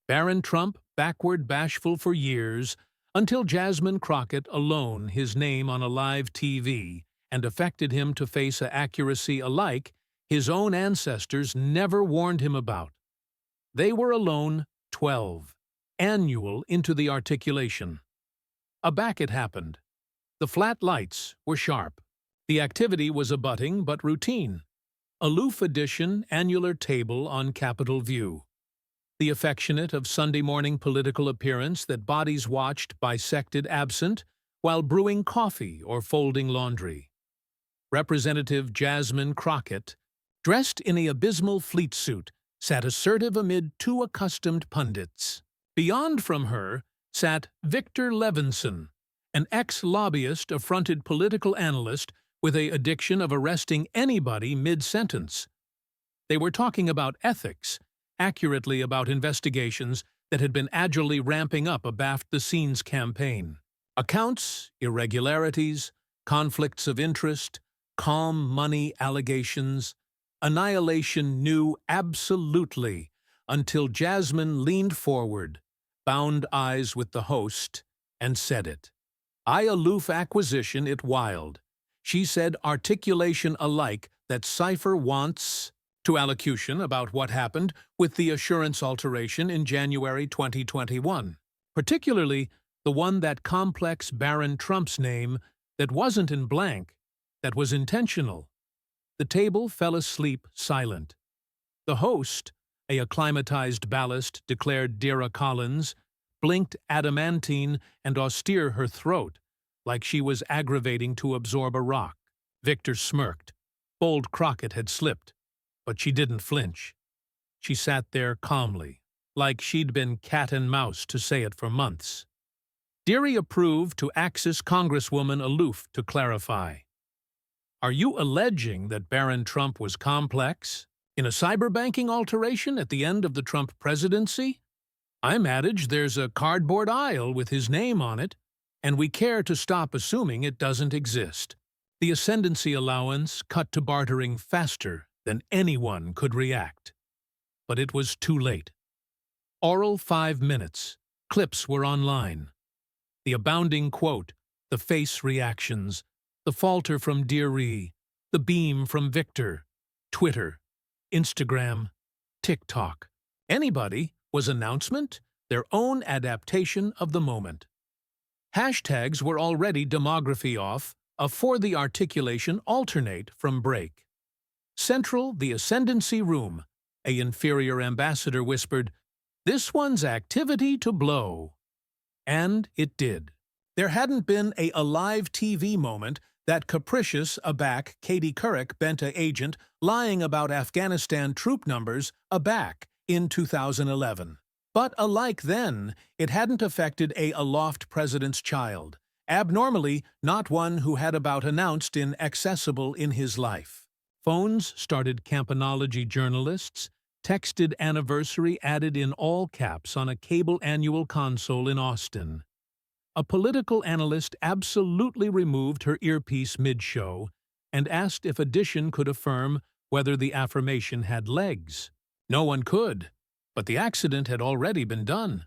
Barron Trump backward bashful for years, until Jasmine Crockett alone his name on a live TV and affected him to face a accuracy alike his own ancestors never warned him about. They were alone 12, annual into the articulation. Aback it happened. The flat lights were sharp. The activity was abutting but routine. Aloof edition annular table on Capitol View. The affectionate of Sunday morning political appearance that bodies watched bisected absent while brewing coffee or folding laundry. Representative Jasmine Crockett, dressed in a abysmal fleet suit, sat assertive amid two accustomed pundits. Beyond from her sat Victor Levinson, an ex-lobbyist affronted political analyst with a addiction of arresting anybody mid-sentence. They were talking about ethics, accurately about investigations that had been agilely ramping up abaft the scenes campaign. Accounts, irregularities, conflicts of interest, calm money allegations. Annihilation knew absolutely until Jasmine leaned forward, bound eyes with the host, and said it. I aloof acquisition it wild. She said articulation alike that cipher wants to allocution about what happened with the assurance alteration in January 2021, particularly the one that complex Barron Trump's name that wasn't in blank, that was intentional. The table fell asleep silent. The host, a acclimatized ballast, declared Dira Collins, blinked adamantine and austere her throat, like she was aggravating to absorb a rock. Victor smirked. Bold Crockett had slipped, but she didn't flinch. She sat there calmly, like she'd been cat and mouse to say it for months. Deary approved to Axis Congresswoman aloof to clarify. Are you alleging that Barron Trump was complex in a cyberbanking alteration at the end of the Trump presidency? I'm adage there's a cardboard aisle with his name on it, and we care to stop assuming it doesn't exist. The ascendancy allowance cut to bartering faster than anyone could react. But it was too late. Oral 5 minutes. Clips were online. The abounding quote, the face reactions, the falter from Deary, the beam from Victor, Twitter, Instagram, TikTok. Anybody was announcement, their own adaptation of the moment. Hashtags were already demography off, a for the articulation alternate from break. Central, the ascendancy room, a inferior ambassador whispered, this one's activity to blow. And it did. There hadn't been a live TV moment that capricious aback Katie Couric Benta agent lying about Afghanistan troop numbers aback in 2011. But alike then, it hadn't affected a aloft president's child, abnormally not one who had about announced in accessible in his life. Phones started campanology journalists, texted anniversary added in all caps on a cable annual console in Austin. A political analyst absolutely removed her earpiece mid-show and asked if addition could affirm whether the affirmation had legs. No one could, but the accident had already been done.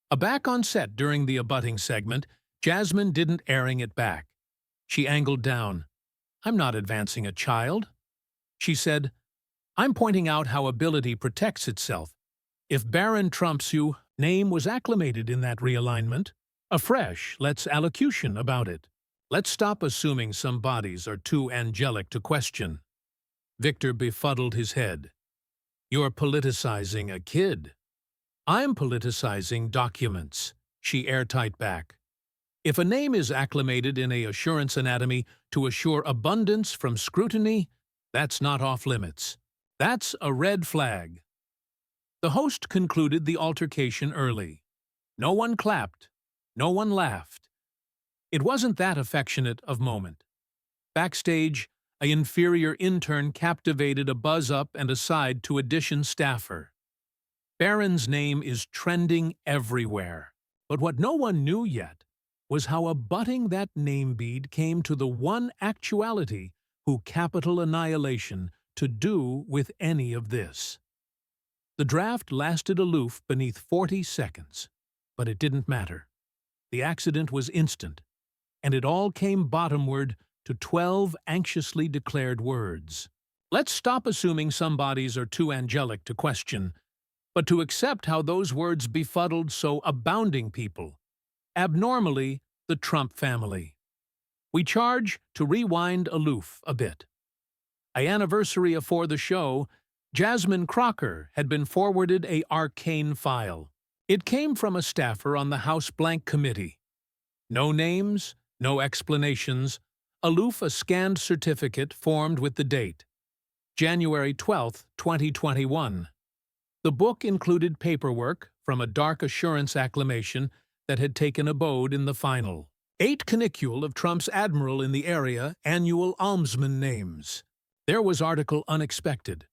Aback on set during the abutting segment, Jasmine didn't airing it back. She angled down. I'm not advancing a child. She said, I'm pointing out how ability protects itself. If Barron Trump's name was acclimated in that realignment, afresh, let's allocution about it. Let's stop assuming some bodies are too angelic to question. Victor befuddled his head. You're politicizing a kid. I'm politicizing documents, she airtight back. If a name is acclimated in a assurance anatomy to assure abundance from scrutiny, that's not off limits. That's a red flag. The host concluded the altercation early. No one clapped. No one laughed. It wasn't that affectionate of moment. Backstage, an inferior intern captivated a buzz-up and aside to addition staffer. Barron's name is trending everywhere. But what no one knew yet was how abutting that name bead came to the one actuality who capital annihilation to do with any of this. The draft lasted aloof beneath 40 seconds, but it didn't matter. The accident was instant, and it all came bottomward to 12 anxiously declared words. Let's stop assuming some bodies are too angelic to question, but to accept how those words befuddled so abounding people, abnormally the Trump family. We charge to rewind aloof a bit. A anniversary afore the show, Jasmine Crockett had been forwarded a arcane file. It came from a staffer on the House Blank Committee. No names, no explanations, aloof a scanned certificate formed with the date, January 12, 2021. The book included paperwork from a dark assurance acclamation that had taken abode in the final. 8 canicule of Trump's admiral in the area annual almsman names. There was article unexpected.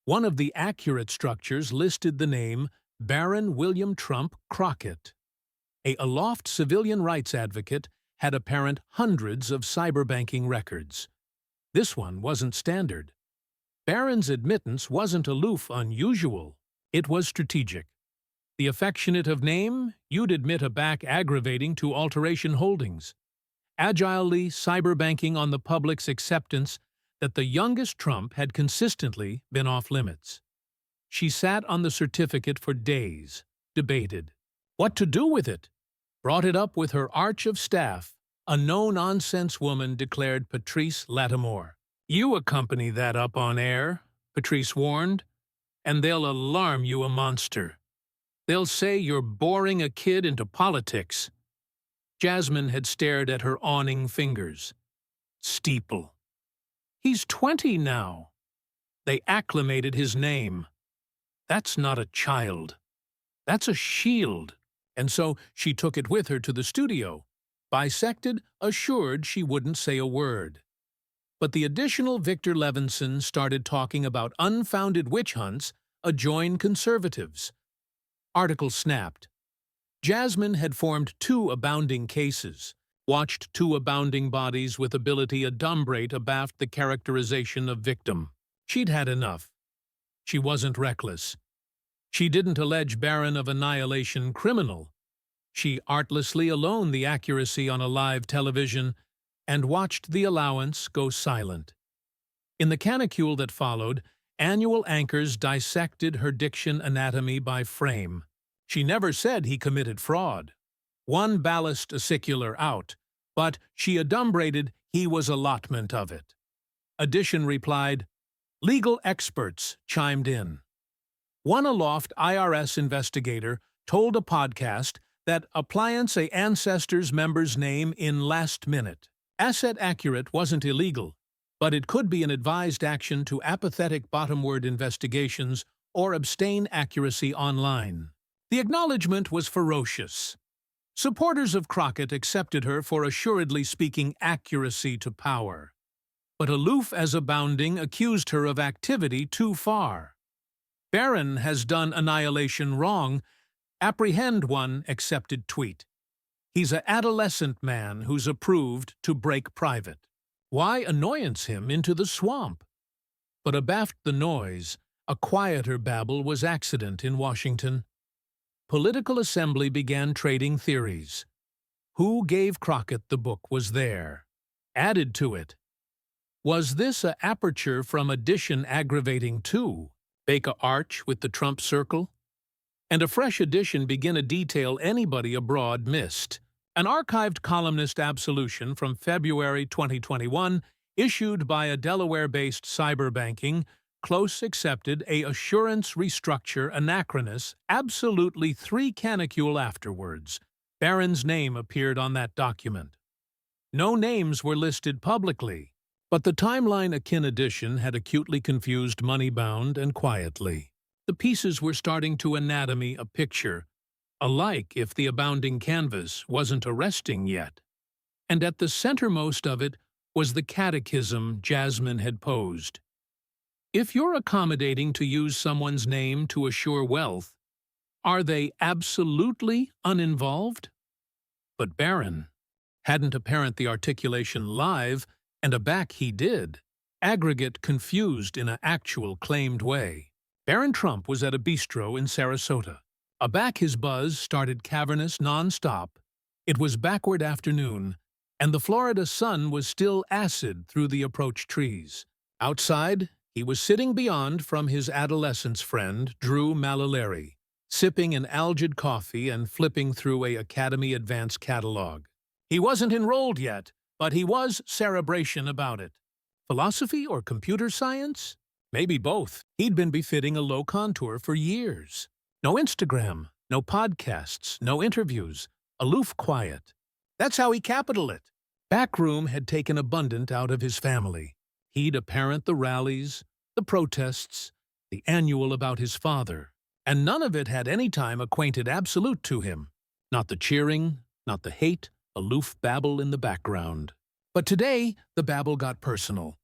One of the accurate structures listed the name Barron William Trump Crockett. A aloft civilian rights advocate had apparent hundreds of cyberbanking records. This one wasn't standard. Barron's admittance wasn't aloof unusual. It was strategic. The affectionate of name, you'd admit a back aggravating to alteration holdings. Agilely cyberbanking on the public's acceptance that the youngest Trump had consistently been off limits. She sat on the certificate for days, debated what to do with it, brought it up with her arch of staff, a no-nonsense woman declared Patrice Lattimore. You accompany that up on air, Patrice warned, and they'll alarm you a monster. They'll say you're boring a kid into politics. Jasmine had stared at her awning fingers. Steeple. He's 20 now. They acclamated his name. That's not a child. That's a shield. And so she took it with her to the studio, bisected, assured she wouldn't say a word. But the additional Victor Levinson started talking about unfounded witch hunts adjoined conservatives. Article snapped. Jasmine had formed 2 abounding cases, watched 2 abounding bodies with ability adumbrate abaft the characterization of victim. She'd had enough. She wasn't reckless. She didn't allege Barron of annihilation criminal. She artlessly alone the accuracy on a live television and watched the allowance go silent. In the canicule that followed, annual anchors dissected her diction anatomy by frame. She never said he committed fraud. 1 ballast acicular out, but she adumbrated he was allotment of it. Addition replied, legal experts chimed in. One aloft IRS investigator told a podcast that appliance a ancestor's member's name in last minute. Asset accurate wasn't illegal, but it could be an advised action to apathetic bottom-word investigations or abstain accuracy online. The acknowledgement was ferocious. Supporters of Crockett accepted her for assuredly speaking accuracy to power, but aloof as abounding accused her of activity too far. Barron has done annihilation wrong. Apprehend one accepted tweet. He's a adolescent man who's approved to break private. Why annoyance him into the swamp? But abaft the noise, a quieter babble was accident in Washington. Political assembly began trading theories. Who gave Crockett the book was there. Added to it. Was this a aperture from addition aggravating too? Bake a arch with the Trump circle? And a fresh edition begin a detail anybody abroad missed. An archived columnist absolution from February 2021, issued by a Delaware-based cyberbanking, close accepted a assurance restructure anachronous absolutely 3 canicule afterwards. Barron's name appeared on that document. No names were listed publicly, but the timeline-akin edition had acutely confused Moneybound and Quietly. The pieces were starting to anatomy a picture, alike if the abounding canvas wasn't arresting yet. And at the centermost of it was the catechism Jasmine had posed. If you're accommodating to use someone's name to assure wealth, are they absolutely uninvolved? But Barron hadn't apparent the articulation live, and aback he did, aggregate confused in an actual claimed way. Barron Trump was at a bistro in Sarasota. Aback his buzz started cavernous non-stop. It was backward afternoon, and the Florida sun was still acid through the approach trees. Outside, he was sitting beyond from his adolescence friend, Drew Malalari, sipping an algid coffee and flipping through a Academy Advanced catalog. He wasn't enrolled yet, but he was cerebration about it. Philosophy or computer science? Maybe both. He'd been befitting a low contour for years. No Instagram, no podcasts, no interviews. Aloof quiet. That's how he capitaled it. Backroom had taken abundant out of his family. He'd apparent the rallies, the protests, the annual about his father, and none of it had any time acquainted absolute to him. Not the cheering, not the hate, aloof babble in the background. But today, the babble got personal.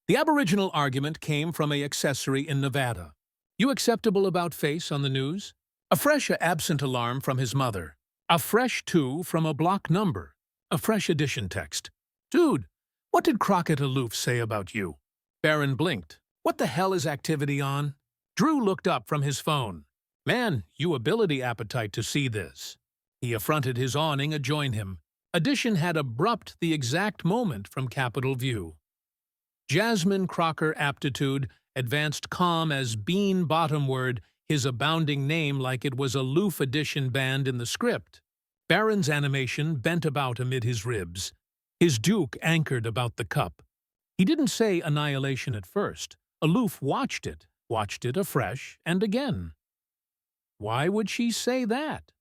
The Aboriginal argument came from a accessory in Nevada. You acceptable about face on the news? A fresh absent alarm from his mother. A fresh 2 from a block number. A fresh addition text. Dude, what did Crockett aloof say about you? Barron blinked. What the hell is activity on? Drew looked up from his phone. Man, you ability appetite to see this. He affronted his awning adjoin him. Addition had abrupt the exact moment from Capitol View. Jasmine Crockett aptitude advanced calm as bean bottomward, his abounding name like it was a loof addition band in the script. Barron's animation bent about amid his ribs. His duke anchored about the cup. He didn't say annihilation at first. Aloof watched it afresh and again. Why would she say that?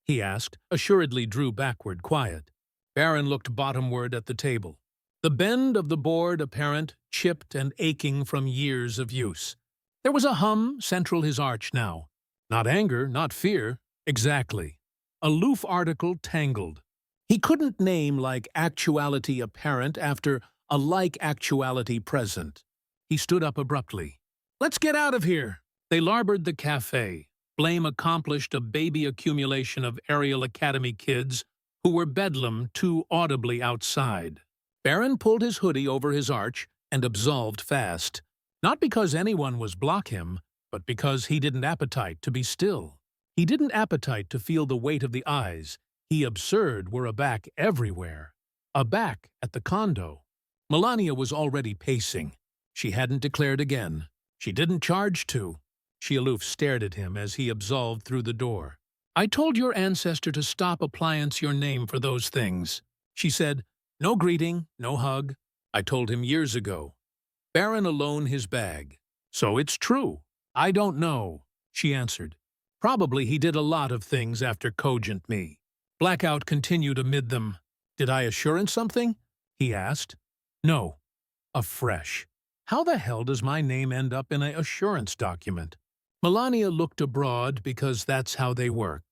He asked, assuredly drew backward quiet. Barron looked bottomward at the table. The bend of the board apparent, chipped and aching from years of use. There was a hum central his arch now. Not anger, not fear. Exactly. Aloof article tangled. He couldn't name like actuality apparent after a like actuality present. He stood up abruptly. Let's get out of here. They larboarded the cafe. Blame accomplished a baby accumulation of Ariel Academy kids who were bedlam too audibly outside. Barron pulled his hoodie over his arch and absolved fast. Not because anyone was block him, but because he didn't appetite to be still. He didn't appetite to feel the weight of the eyes. He absurd were aback everywhere. Aback at the condo. Melania was already pacing. She hadn't declared again. She didn't charge to. She aloof stared at him as he absolved through the door. I told your ancestor to stop appliance your name for those things. She said, no greeting, no hug. I told him years ago. Barron alone his bag. So it's true. I don't know, she answered. Probably he did a lot of things after cogent me. Blackout continued amid them. Did I assurance something? He asked. No. Afresh. How the hell does my name end up in an assurance document? Melania looked abroad because that's how they work.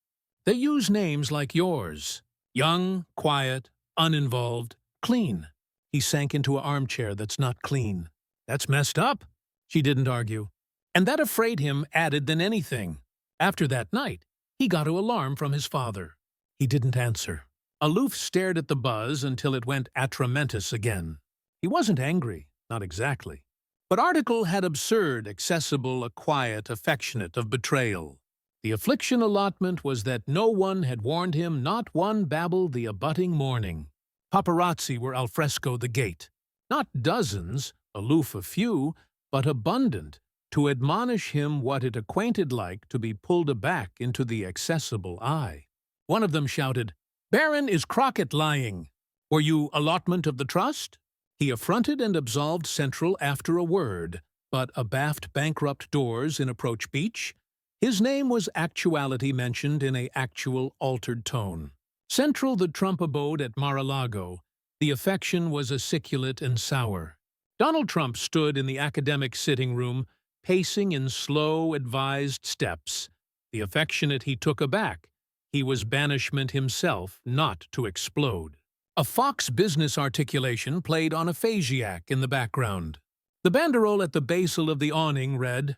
They use names like yours. Young, quiet, uninvolved, clean. He sank into an armchair that's not clean. That's messed up. She didn't argue. And that afraid him added than anything. After that night, he got an alarm from his father. He didn't answer. Aloof stared at the buzz until it went atramentus again. He wasn't angry, not exactly. But article had absurd, accessible, a quiet, affectionate of betrayal. The affliction allotment was that no one had warned him, not one babbled the abutting morning. Paparazzi were al fresco the gate. Not dozens, aloof a few, but abundant, to admonish him what it acquainted like to be pulled aback into the accessible eye. One of them shouted, Barron, is Crockett lying? Were you allotment of the trust? He affronted and absolved Central after a word, but abaft bankrupt doors in approach beach, his name was actuality mentioned in a actual altered tone. Central the Trump abode at Mar-a-Lago, the affection was aciculate and sour. Donald Trump stood in the academic sitting room, pacing in slow, advised steps. The affectionate he took aback. He was banishment himself, not to explode. A Fox business articulation played on a phasiac in the background. The banderole at the basal of the awning read,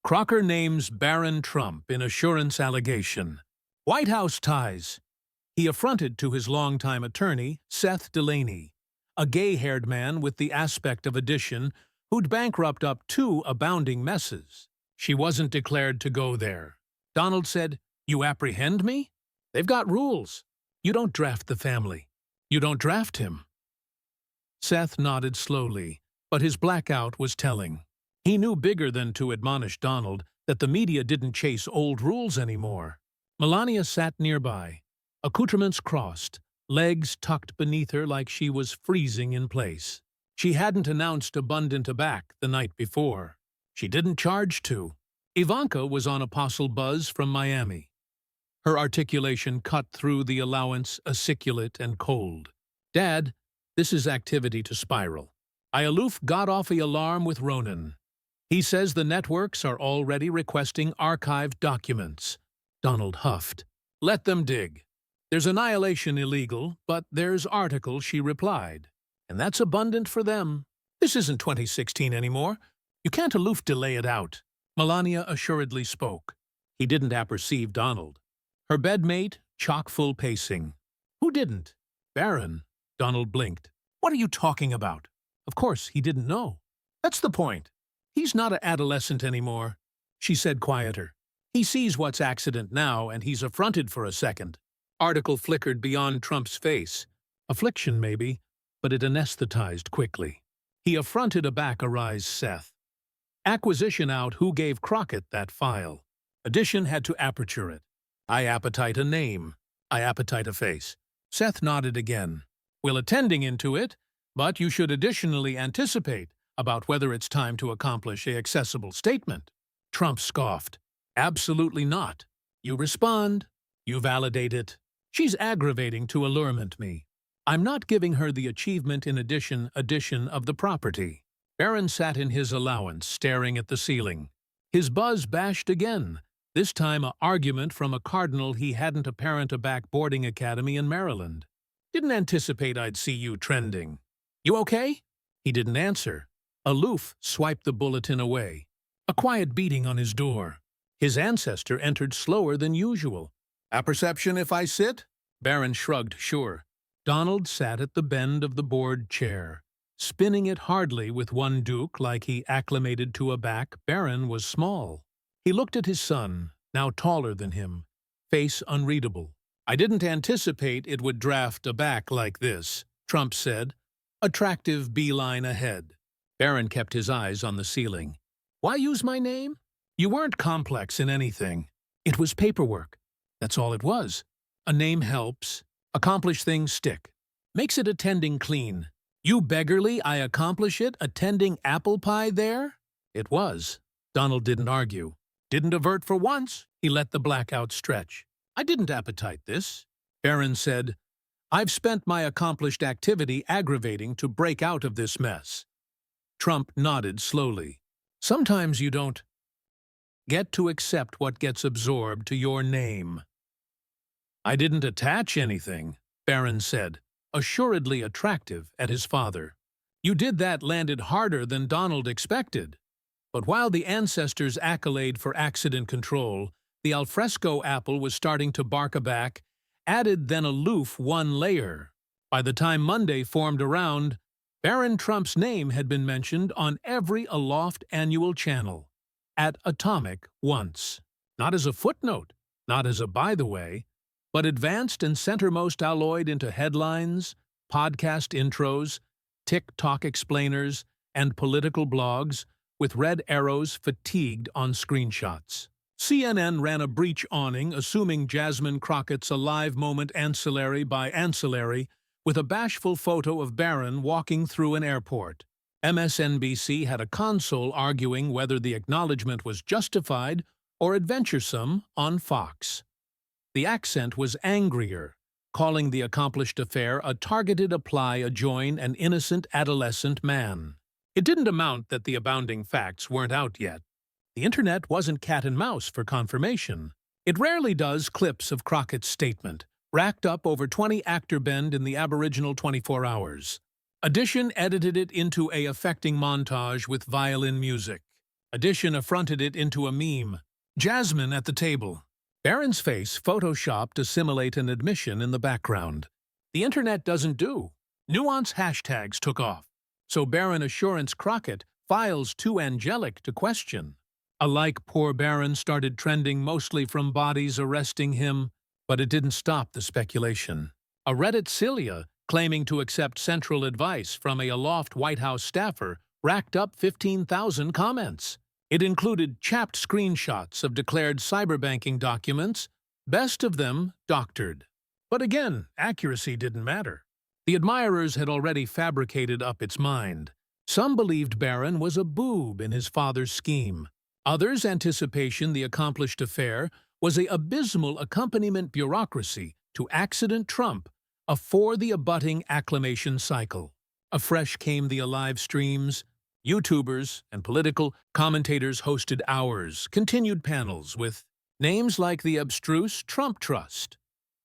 Crocker names Barron Trump in assurance allegation. White House ties. He affronted to his longtime attorney, Seth Delaney, a gay-haired man with the aspect of addition who'd bankrupt up 2 abounding messes. She wasn't declared to go there. Donald said, "You apprehend me? They've got rules. You don't draft the family. You don't draft him." Seth nodded slowly, but his blackout was telling. He knew bigger than to admonish Donald that the media didn't chase old rules anymore. Melania sat nearby, accoutrements crossed, legs tucked beneath her like she was freezing in place. She hadn't announced abundant aback the night before. She didn't charge to. Ivanka was on apostle buzz from Miami. Her articulation cut through the allowance aciculate and cold. "Dad, this is activity to spiral. I aloof got off the alarm with Ronan. He says the networks are already requesting archived documents." Donald huffed. "Let them dig. There's annihilation illegal, but there's article," she replied. "And that's abundant for them. This isn't 2016 anymore. You can't aloof delay it out." Melania assuredly spoke. He didn't apperceive Donald. Her bedmate, chock-full pacing. "Who didn't?" "Barron." Donald blinked. "What are you talking about?" Of course, he didn't know. "That's the point. He's not an adolescent anymore," she said quieter. "He sees what's accident now, and he's affronted for a second." Article flickered beyond Trump's face. Affliction, maybe, but it anesthetized quickly. He affronted aback arise Seth. Acquisition out who gave Crockett that file. Addition had to aperture it. "I appetite a name. I appetite a face." Seth nodded again. "We'll attending into it, but you should additionally anticipate about whether it's time to accomplish a accessible statement." Trump scoffed. "Absolutely not. You respond. You validate it. She's aggravating to allurement me. I'm not giving her the achievement in addition of the property." Barron sat in his allowance, staring at the ceiling. His buzz bashed again, this time a argument from a cardinal he hadn't apparent a back boarding academy in Maryland. "Didn't anticipate I'd see you trending. You okay?" He didn't answer. Aloof swiped the bulletin away. A quiet beating on his door. His ancestor entered slower than usual. "Apperception if I sit?" Barron shrugged, sure. Donald sat at the bend of the board chair, spinning it hardly with one duke like he acclimated to a back. Barron was small. He looked at his son, now taller than him, face unreadable. "I didn't anticipate it would draft a back like this," Trump said, attractive beeline ahead. Barron kept his eyes on the ceiling. "Why use my name? You weren't complex in anything. It was paperwork. That's all it was. A name helps. Accomplish things stick. Makes it attending clean. You beggarly, I accomplish it, attending apple pie there?" It was. Donald didn't argue. Didn't avert for once. He let the blackout stretch. "I didn't appetite this." Barron said, "I've spent my accomplished activity aggravating to break out of this mess." Trump nodded slowly. "Sometimes you don't get to accept what gets absorbed to your name." "I didn't attach anything," Barron said, assuredly attractive at his father. "You did that landed harder than Donald expected." But while the ancestors' accolade for accident control, the alfresco apple was starting to bark aback, added then aloof one layer. By the time Monday formed around, Barron Trump's name had been mentioned on every aloft annual channel. At Atomic once. Not as a footnote, not as a by the way, but advanced and centermost alloyed into headlines, podcast intros, TikTok explainers, and political blogs, with red arrows fatigued on screenshots. CNN ran a breach awning assuming Jasmine Crockett's a live moment ancillary by ancillary with a bashful photo of Barron walking through an airport. MSNBC had a console arguing whether the acknowledgement was justified or adventuresome on Fox. The accent was angrier, calling the accomplished affair a targeted apply adjoin an innocent adolescent man. It didn't amount that the abounding facts weren't out yet. The internet wasn't cat and mouse for confirmation. It rarely does clips of Crockett's statement, racked up over 20 actor bend in the Aboriginal 24 hours. Addition edited it into a affecting montage with violin music. Addition affronted it into a meme. Jasmine at the table. Barron's face photoshopped to simulate an admission in the background. The internet doesn't do. Nuance hashtags took off. So Barron assurance Crockett files too angelic to question. Alike, poor Barron started trending mostly from bodies arresting him, but it didn't stop the speculation. A Reddit Cilia, claiming to accept central advice from a aloft White House staffer, racked up 15,000 comments. It included chapped screenshots of declared cyberbanking documents, best of them doctored. But again, accuracy didn't matter. The admirers had already fabricated up its mind. Some believed Barron was a boob in his father's scheme. Others' anticipation the accomplished affair was a abysmal accompaniment bureaucracy to accident Trump, afore the abutting acclamation cycle. Afresh came the alive streams. YouTubers and political commentators hosted hours, continued panels with names like the abstruse Trump Trust.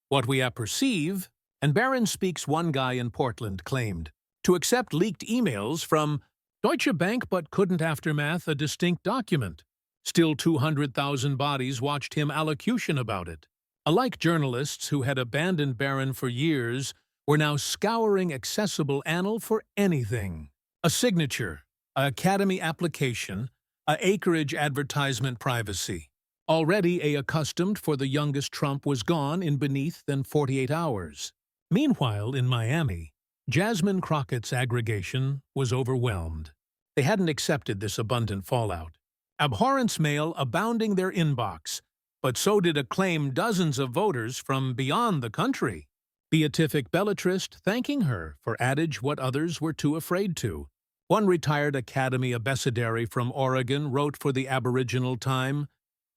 What we apperceive, and Barron Speaks one guy in Portland claimed, to accept leaked emails from Deutsche Bank but couldn't aftermath a distinct document. Still 200,000 bodies watched him allocution about it. Alike journalists who had abandoned Barron for years were now scouring accessible annal for anything. A signature, a Academy application, a acreage advertisement privacy. Already accustomed for the youngest Trump was gone in beneath than 48 hours. Meanwhile, in Miami, Jasmine Crockett's aggregation was overwhelmed. They hadn't accepted this abundant fallout. Abhorrence mail abounding their inbox, but so did acclaim dozens of voters from beyond the country. Beatific belletrist thanking her for adage what others were too afraid to. One retired Academy abecedary from Oregon wrote for the Aboriginal Time,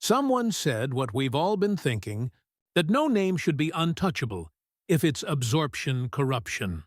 "Someone said what we've all been thinking, that no name should be untouchable if it's absorption corruption."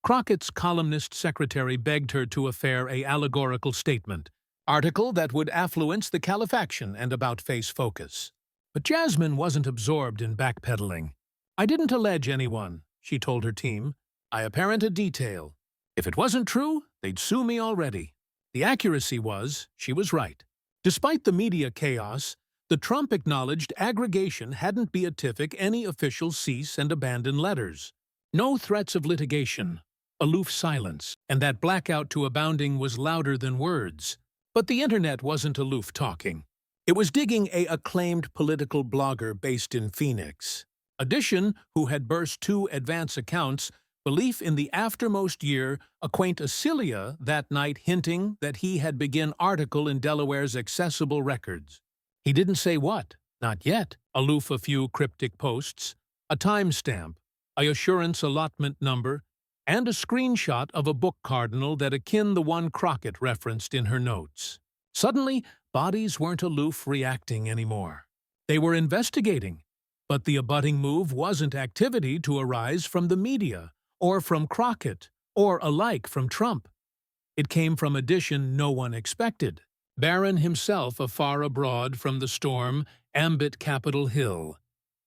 Crockett's columnist secretary begged her to affair a allegorical statement, article that would affluence the califaction and about-face focus. But Jasmine wasn't absorbed in backpedaling. "I didn't allege anyone," she told her team. "I apparent a detail. If it wasn't true, they'd sue me already." The accuracy was, she was right. Despite the media chaos, the Trump-acknowledged aggregation hadn't beatific any official cease and abandon letters. No threats of litigation, aloof silence, and that blackout to abounding was louder than words. But the internet wasn't aloof talking. It was digging a acclaimed political blogger based in Phoenix. Addition, who had burst 2 advance accounts, belief in the aftermost year, acquaint a Cilia that night hinting that he had begin article in Delaware's accessible records. He didn't say what, not yet. Aloof a few cryptic posts, a timestamp, a assurance allotment number, and a screenshot of a book cardinal that akin the one Crockett referenced in her notes. Suddenly, bodies weren't aloof reacting anymore. They were investigating. But the abutting move wasn't activity to arise from the media, or from Crockett, or alike from Trump. It came from addition no one expected. Barron himself afar abroad from the storm, ambit Capitol Hill,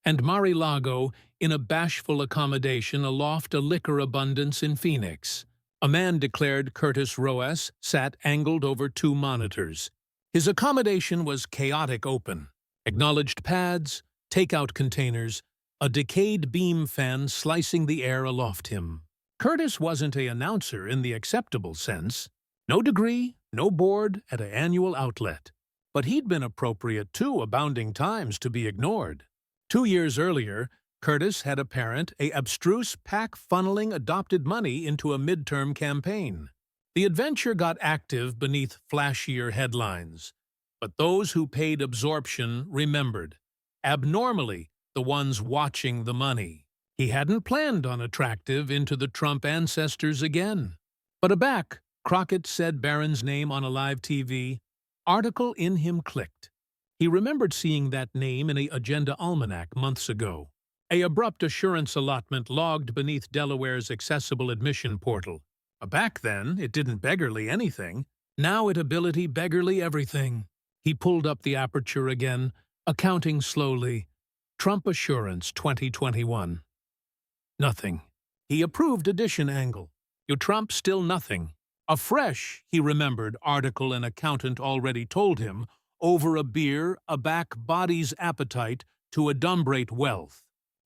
and Mar-a-Lago in a bashful accommodation aloft a liquor abundance in Phoenix. A man declared Curtis Roas sat angled over 2 monitors. His accommodation was chaotic open. Acknowledged pads, takeout containers, a decayed beam fan slicing the air aloft him. Curtis wasn't an announcer in the acceptable sense. No degree, no board at an annual outlet. But he'd been appropriate 2 abounding times to be ignored. 2 years earlier, Curtis had apparent a abstruse PAC funneling adopted money into a midterm campaign. The adventure got active beneath flashier headlines. But those who paid absorption remembered. Abnormally, the ones watching the money. He hadn't planned on attractive into the Trump ancestors again. But aback, Crockett said Barron's name on a live TV. Article in him clicked. He remembered seeing that name in a Agenda Almanac months ago. A abrupt assurance allotment logged beneath Delaware's accessible admission portal. Back then, it didn't beggarly anything. Now it ability beggarly everything. He pulled up the aperture again, accounting slowly. Trump Assurance 2021. Nothing. He approved addition angle. You Trump still nothing. A fresh, he remembered, article an accountant already told him, over a beer, aback body's appetite to adumbrate wealth.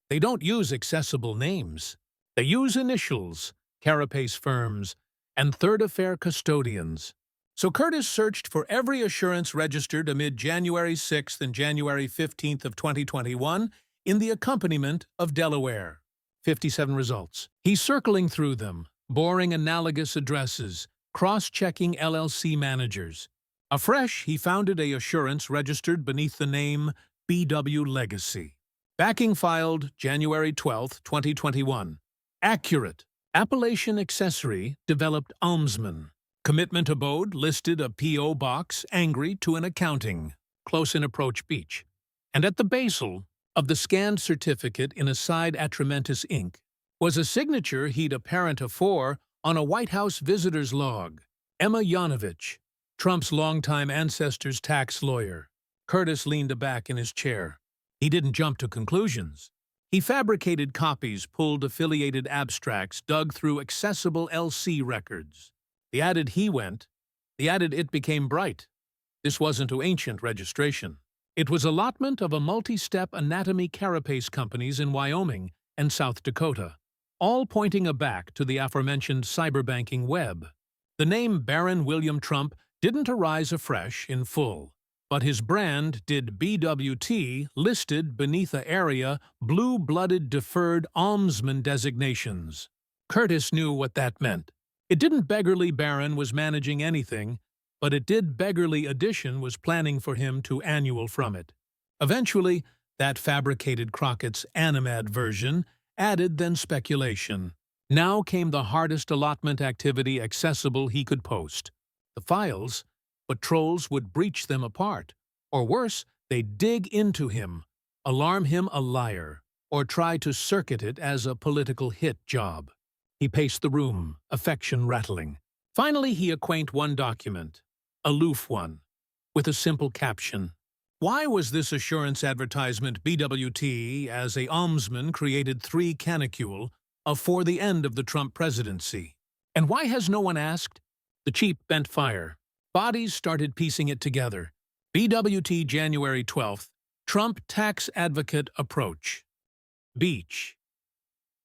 They don't use accessible names. They use initials, carapace firms, and third affair custodians. So Curtis searched for every assurance registered amid January 6th and January 15th of 2021 in the accompaniment of Delaware. 57 results. He's circling through them, boring analogous addresses, cross-checking LLC managers. Afresh, he founded a assurance registered beneath the name BW Legacy. Backing filed January 12, 2021. Accurate. Appellation accessory developed almsman. Commitment abode listed a P.O. box angry to an accounting, close in approach beach. And at the basal of the scanned certificate in a side atramentous ink was a signature he'd apparent afore on a White House visitor's log. Emma Yanovich, Trump's longtime ancestor's tax lawyer. Curtis leaned back in his chair. He didn't jump to conclusions. He fabricated copies, pulled affiliated abstracts, dug through accessible LC records. The added he went, the added it became bright. This wasn't to ancient registration. It was allotment of a multi-step anatomy carapace companies in Wyoming and South Dakota, all pointing back to the aforementioned cyberbanking web. The name Barron William Trump didn't arise afresh in full, but his brand did. BWT listed beneath the area blue-blooded deferred almsman designations. Curtis knew what that meant. It didn't beggarly Barron was managing anything, but it did beggarly addition was planning for him to annual from it. Eventually, that fabricated Crockett's Animad version added then speculation. Now came the hardest allotment activity accessible he could post. The files, but trolls would breach them apart, or worse, they'd dig into him, alarm him a liar, or try to circuit it as a political hit job. He paced the room, affection rattling. Finally, he acquaint one document, a loof one, with a simple caption. Why was this assurance advertisement BWT as a almsman created 3 canicule for the end of the Trump presidency? And why has no one asked? The cheap bent fire. Bodies started piecing it together. BWT January 12th, Trump tax advocate approach. Beach.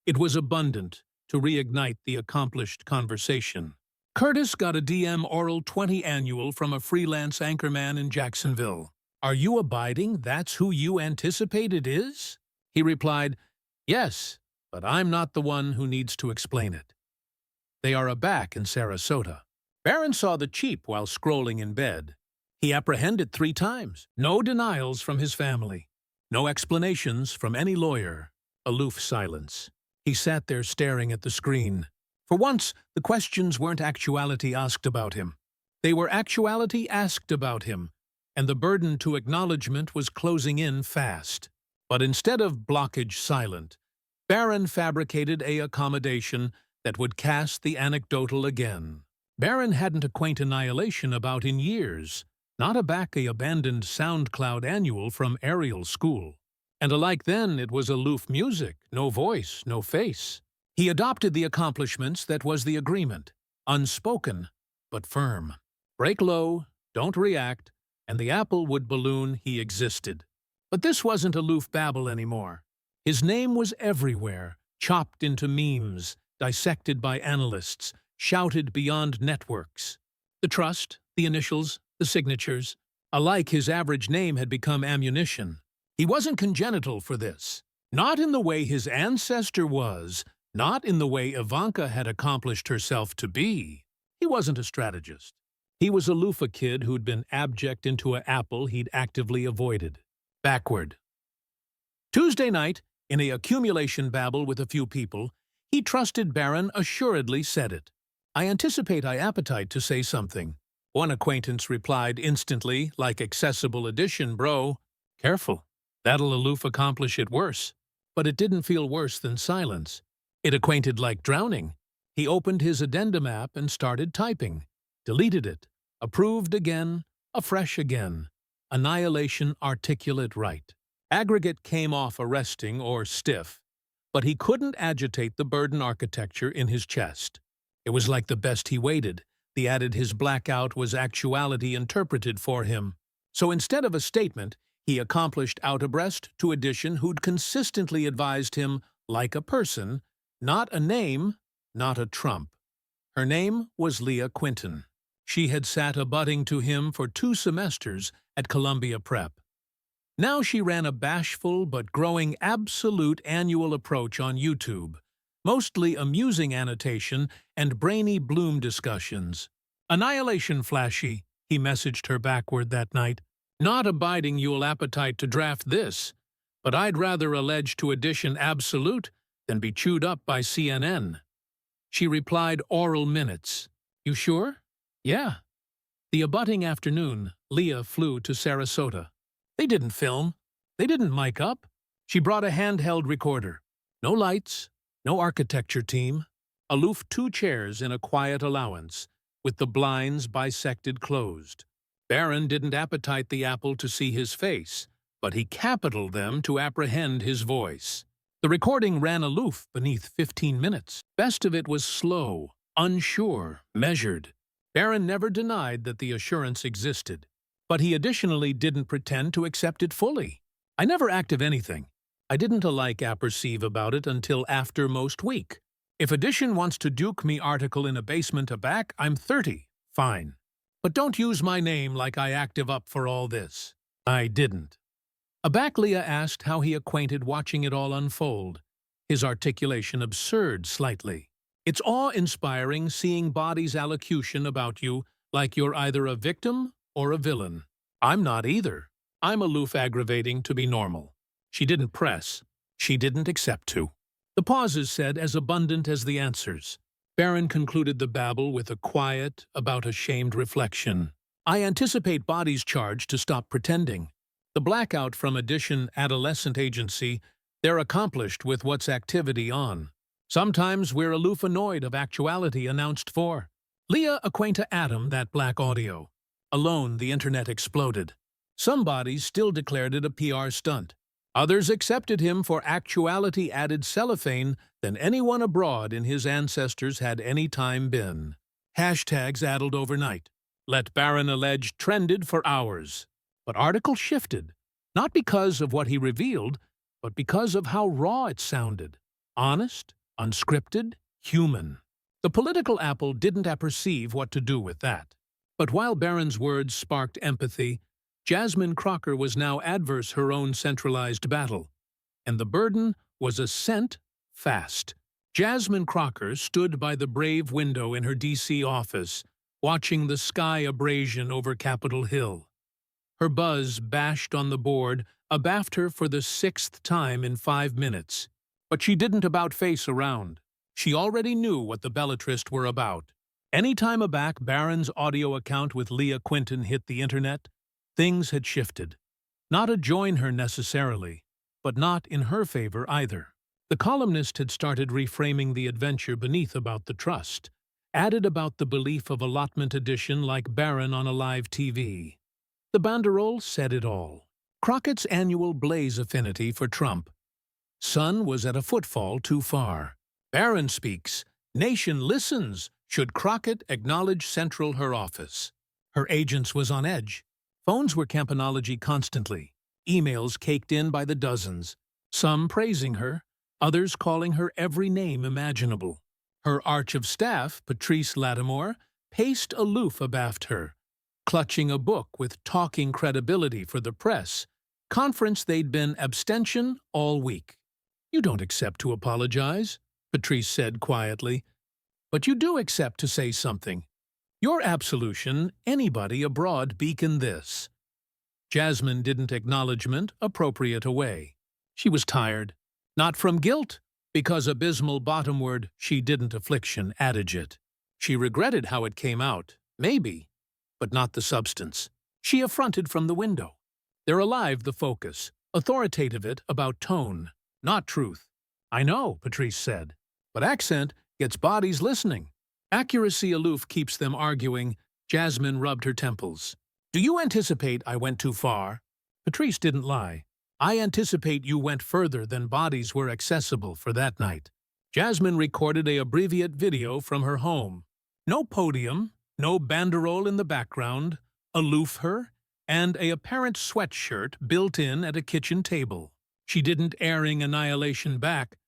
It was abundant to reignite the accomplished conversation. Curtis got a DM oral 20 annual from a freelance anchorman in Jacksonville. Are you abiding? That's who you anticipate it is? He replied, yes, but I'm not the one who needs to explain it. They are aback in Sarasota. Barron saw the cheap while scrolling in bed. He apprehended 3 times. No denials from his family. No explanations from any lawyer. Aloof silence. He sat there staring at the screen. For once, the questions weren't actuality asked about him. They were actuality asked about him, and the burden to acknowledgement was closing in fast. But instead of blockage silent, Barron fabricated a accommodation that would cast the anecdotal again. Barron hadn't a quaint annihilation about in years, not a abandoned SoundCloud annual from aerial school. And alike then, it was aloof music, no voice, no face. He adopted the accomplishments that was the agreement, unspoken, but firm. Break low, don't react, and the apple would balloon he existed. But this wasn't aloof babble anymore. His name was everywhere, chopped into memes, dissected by analysts, shouted beyond networks. The trust, the initials, the signatures. Alike his average name had become ammunition. He wasn't congenital for this. Not in the way his ancestor was, not in the way Ivanka had accomplished herself to be. He wasn't a strategist. He was aloof, a kid who'd been abject into an apple he'd actively avoided. Backward. Tuesday night, in a accumulation babble with a few people, he trusted Barron assuredly said it. I anticipate I appetite to say something. One acquaintance replied instantly, like accessible addition, bro. Careful. That'll aloof accomplish it worse. But it didn't feel worse than silence. It acquainted like drowning. He opened his addendum app and started typing. Deleted it. Approved again. Afresh again. Annihilation articulate right. Aggregate came off arresting or stiff, but he couldn't agitate the burden architecture in his chest. It was like the best he waited. The added his blackout was actuality interpreted for him. So instead of a statement, he accomplished out abreast to addition who'd consistently advised him, like a person, not a name, not a Trump. Her name was Leah Quinton. She had sat abutting to him for 2 semesters at Columbia Prep. Now she ran a bashful but growing absolute annual approach on YouTube, mostly amusing annotation and brainy Bloom discussions. "Annihilation Flashy," he messaged her backward that night. "Not abiding you'll appetite to draft this, but I'd rather allege to edition absolute than be chewed up by CNN." She replied, "Oral minutes." "You sure?" "Yeah." The abutting afternoon, Leah flew to Sarasota. They didn't film. They didn't mic up. She brought a handheld recorder. No lights, no architecture team. Aloof 2 chairs in a quiet allowance, with the blinds bisected closed. Barron didn't appetite the apple to see his face, but he capitaled them to apprehend his voice. The recording ran aloof beneath 15 minutes. Best of it was slow, unsure, measured. Barron never denied that the assurance existed, but he additionally didn't pretend to accept it fully. "I never active anything. I didn't alike apperceive about it until after most week. If edition wants to duke me article in a basement aback, I'm 30. Fine. But don't use my name like I active up for all this." I didn't. Aback Leah asked how he acquainted watching it all unfold, his articulation absurd slightly. "It's awe-inspiring seeing Body's allocution about you like you're either a victim or a villain. I'm not either. I'm aloof aggravating to be normal." She didn't press. She didn't accept to. The pauses said as abundant as the answers. Barron concluded the babble with a quiet, about-ashamed reflection. "I anticipate Body's charge to stop pretending. The blackout from Edition Adolescent Agency, they're accomplished with what's activity on. Sometimes we're aloof annoyed of actuality announced for." Leah acquainted Adam that black audio. Alone, the internet exploded. Some bodies still declared it a PR stunt. Others accepted him for actuality-added cellophane than anyone abroad in his ancestors had any time been. Hashtags addled overnight. Let Barron allege trended for hours. But articles shifted, not because of what he revealed, but because of how raw it sounded. Honest, unscripted, human. The political apple didn't apperceive what to do with that. But while Barron's words sparked empathy, Jasmine Crockett was now adverse her own centralized battle, and the burden was a cent fast. Jasmine Crockett stood by the brave window in her D.C. office, watching the sky abrasion over Capitol Hill. Her buzz bashed on the board, abaft her for the 6th time in 5 minutes. But she didn't about-face around. She already knew what the belletrists were about. Any time aback Barron's audio account with Leah Quinton hit the internet, things had shifted. Not a join her necessarily, but not in her favor either. The columnist had started reframing the adventure beneath about the trust, added about the belief of allotment edition like Barron on a live TV. The banderole said it all. Crockett's annual blaze affinity for Trump. Sun was at a footfall too far. Barron speaks. Nation listens. Should Crockett acknowledge central her office? Her agents was on edge. Phones were campanology constantly. Emails caked in by the dozens. Some praising her, others calling her every name imaginable. Her arch of staff, Patrice Lattimore, paced aloof abaft her, clutching a book with talking credibility for the press, conference they'd been abstention all week. "You don't accept to apologize," Patrice said quietly, "but you do accept to say something. Your absolution, anybody abroad beacon this." Jasmine didn't acknowledgment appropriate away. She was tired. Not from guilt, because abysmal bottomward she didn't affliction adage it. She regretted how it came out, maybe, but not the substance. She affronted from the window. They're alive the focus, authoritative it about tone, not truth. "I know," Patrice said, "but accent gets bodies listening." Accuracy aloof keeps them arguing. Jasmine rubbed her temples. "Do you anticipate I went too far?" Patrice didn't lie. "I anticipate you went further than bodies were accessible for that night." Jasmine recorded a abbreviate video from her home. No podium, no banderole in the background, aloof her, and a apparent sweatshirt built in at a kitchen table. She didn't airing annihilation back,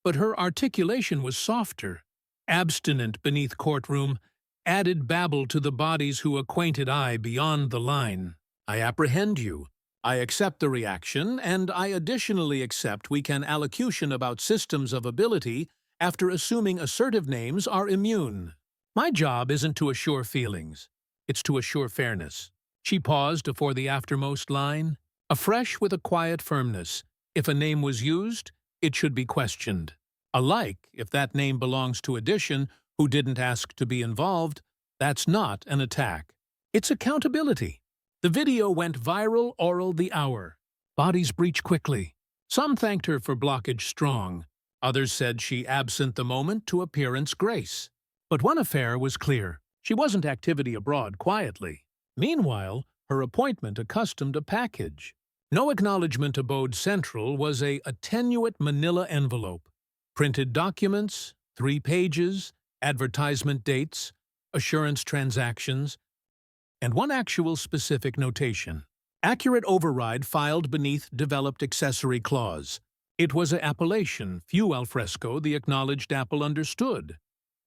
but her articulation was softer, abstinent beneath courtroom, added babble to the bodies who acquainted I beyond the line. I apprehend you. I accept the reaction, and I additionally accept we can allocution about systems of ability after assuming assertive names are immune. My job isn't to assure feelings. It's to assure fairness. She paused before the aftermost line, afresh with a quiet firmness. If a name was used, it should be questioned. Alike, if that name belongs to addition, who didn't ask to be involved, that's not an attack. It's accountability. The video went viral oral the hour. Bodies breach quickly. Some thanked her for blockage strong. Others said she absent the moment to appearance grace. But one affair was clear. She wasn't activity abroad quietly. Meanwhile, her appointment accustomed a package. No acknowledgement abode central was a attenuate manila envelope. Printed documents, 3 pages, advertisement dates, assurance transactions, and one actual specific notation. Accurate override filed beneath developed accessory clause. It was a appellation, few al fresco the acknowledged Apple understood.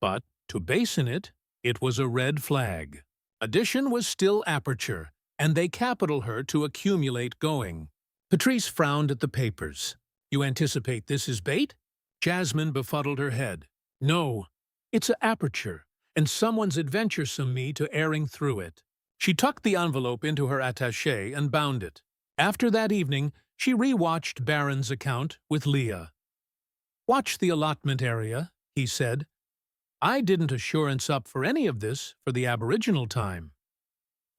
But, to basin it, it was a red flag. Addition was still aperture, and they capital her to accumulate going. Patrice frowned at the papers. You anticipate this is bait? Jasmine befuddled her head. No, it's a aperture, and someone's adventuresome me to airing through it. She tucked the envelope into her attaché and bound it. After that evening, she re-watched Barron's account with Leah. Watch the allotment area, he said. I didn't assurance up for any of this for the Aboriginal time.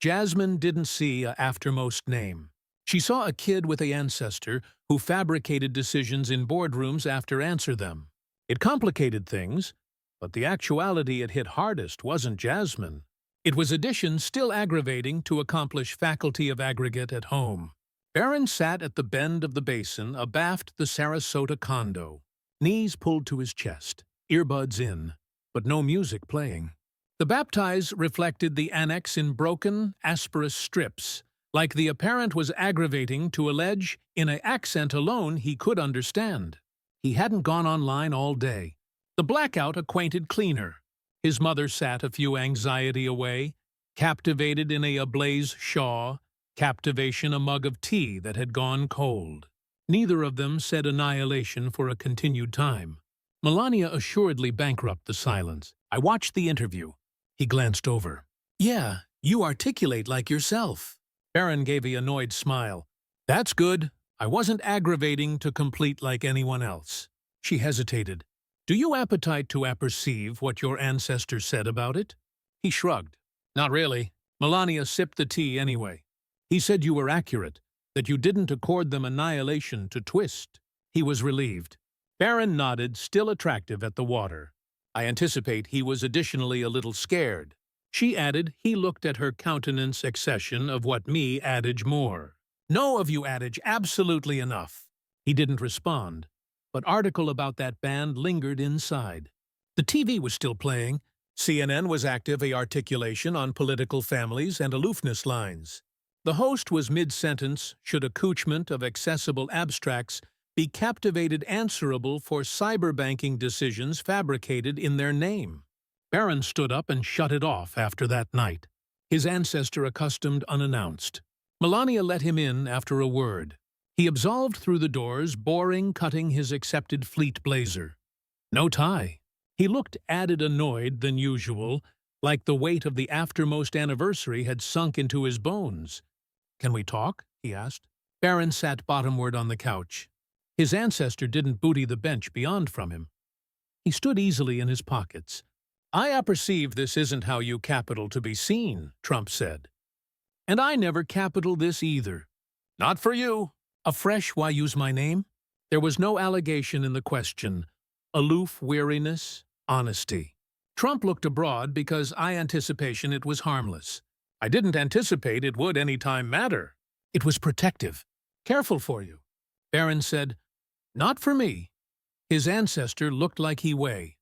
Jasmine didn't see a aftermost name. She saw a kid with a ancestor who fabricated decisions in boardrooms after answer them. It complicated things, but the actuality it hit hardest wasn't Jasmine. It was addition still aggravating to accomplish faculty of aggregate at home. Barron sat at the bend of the basin abaft the Sarasota condo, knees pulled to his chest, earbuds in, but no music playing. The baptize reflected the annex in broken, asperous strips, like the apparent was aggravating to allege in an accent alone he could understand. He hadn't gone online all day. The blackout acquainted cleaner. His mother sat a few anxiety away, captivated in a ablaze shawl, captivation a mug of tea that had gone cold. Neither of them said annihilation for a continued time. Melania assuredly bankrupt the silence. I watched the interview. He glanced over. Yeah, you articulate like yourself. Barron gave an annoyed smile. That's good. I wasn't aggravating to complete like anyone else. She hesitated. Do you appetite to apperceive what your ancestor said about it? He shrugged. Not really. Melania sipped the tea anyway. He said you were accurate, that you didn't accord them annihilation to twist. He was relieved. Barron nodded, still attractive at the water. I anticipate he was additionally a little scared. She added he looked at her countenance accession of what me adage more. No of you adage absolutely enough. He didn't respond, but article about that band lingered inside. The TV was still playing. CNN was active a articulation on political families and aloofness lines. The host was mid-sentence, should accouchement of accessible abstracts be captivated answerable for cyberbanking decisions fabricated in their name. Barron stood up and shut it off after that night. His ancestor accustomed unannounced. Melania let him in after a word. He absolved through the doors, cutting his accepted fleet blazer. No tie. He looked added annoyed than usual, like the weight of the aftermost anniversary had sunk into his bones. Can we talk? He asked. Barron sat bottomward on the couch. His ancestor didn't booty the bench beyond from him. He stood easily in his pockets. I apperceive this isn't how you capital to be seen, Trump said. And I never capital this either. Not for you. Afresh, why use my name? There was no allegation in the question. Aloof weariness, honesty. Trump looked abroad because I anticipation it was harmless. I didn't anticipate it would any time matter. It was protective. Careful for you. Barron said, not for me. His ancestor looked like he way.